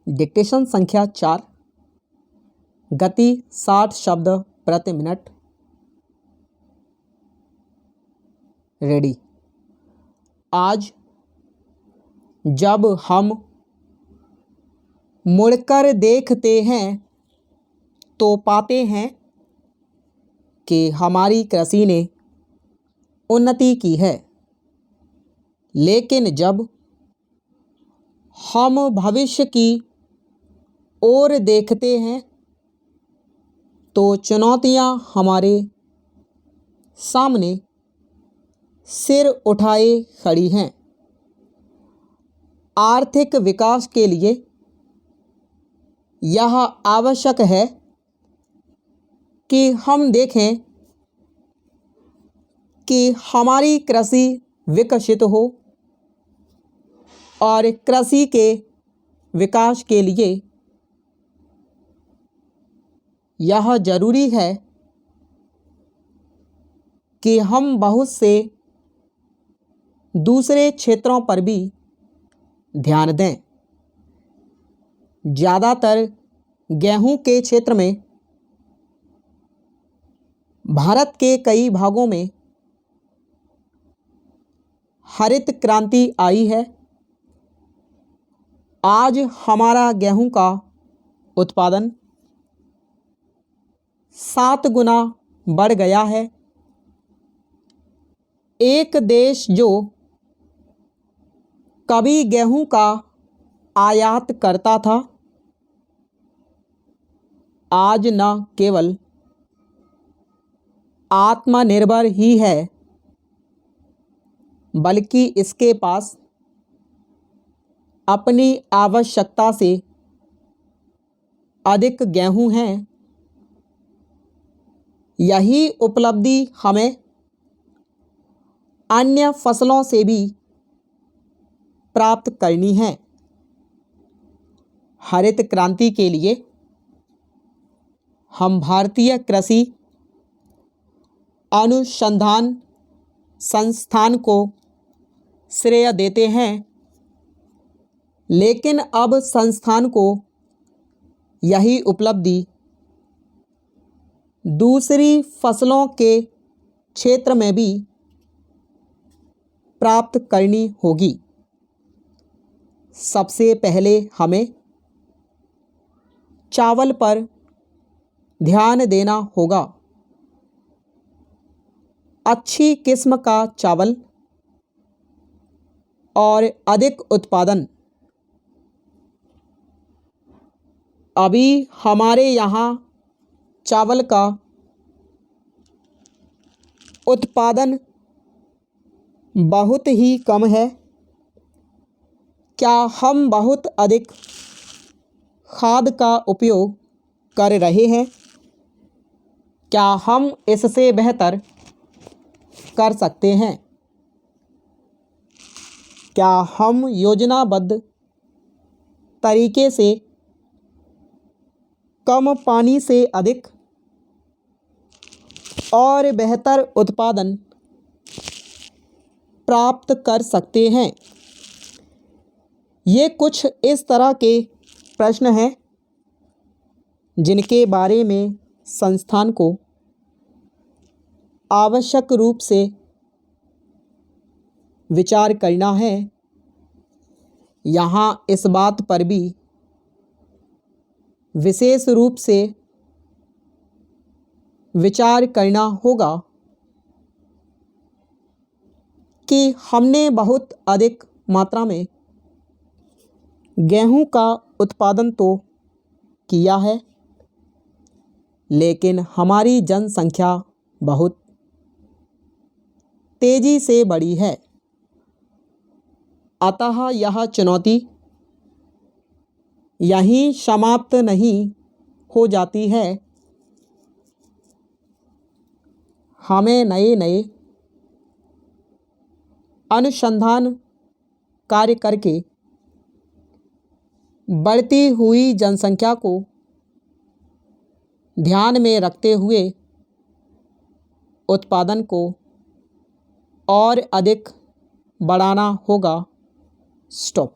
Dictation संख्या 4, गति 60 शब्द प्रति मिनट। रेडी। आज जब हम मुड़कर देखते हैं तो पाते हैं कि हमारी कृषि ने उन्नति की है, लेकिन जब हम भविष्य की ओर देखते हैं तो चुनौतियां हमारे सामने सिर उठाए खड़ी हैं। आर्थिक विकास के लिए यह आवश्यक है कि हम देखें कि हमारी कृषि विकसित हो और कृषि के विकास के लिए यह जरूरी है कि हम बहुत से दूसरे क्षेत्रों पर भी ध्यान दें। ज़्यादातर गेहूं के क्षेत्र में भारत के कई भागों में हरित क्रांति आई है। आज हमारा गेहूं का उत्पादन 7 गुना बढ़ गया है। एक देश जो कभी गेहूं का आयात करता था, आज न केवल आत्मनिर्भर ही है, बल्कि इसके पास अपनी आवश्यकता से अधिक गेहूं है। यही उपलब्धि हमें अन्य फसलों से भी प्राप्त करनी है। हरित क्रांति के लिए हम भारतीय कृषि अनुसंधान संस्थान को श्रेय देते हैं, लेकिन अब संस्थान को यही उपलब्धि दूसरी फसलों के क्षेत्र में भी प्राप्त करनी होगी। सबसे पहले हमें चावल पर ध्यान देना होगा। अच्छी किस्म का चावल और अधिक उत्पादन। अभी हमारे यहाँ चावल का उत्पादन बहुत ही कम है। क्या हम बहुत अधिक खाद का उपयोग कर रहे हैं? क्या हम इससे बेहतर कर सकते हैं? क्या हम योजनाबद्ध तरीके से कम पानी से अधिक और बेहतर उत्पादन प्राप्त कर सकते हैं? ये कुछ इस तरह के प्रश्न हैं जिनके बारे में संस्थान को आवश्यक रूप से विचार करना है। यहाँ इस बात पर भी विशेष रूप से विचार करना होगा कि हमने बहुत अधिक मात्रा में गेहूं का उत्पादन तो किया है, लेकिन हमारी जनसंख्या बहुत तेजी से बढ़ी है। अतः यह चुनौती यहीं समाप्त नहीं हो जाती है। हमें नए नए अनुसंधान कार्य करके बढ़ती हुई जनसंख्या को ध्यान में रखते हुए उत्पादन को और अधिक बढ़ाना होगा। स्टॉप।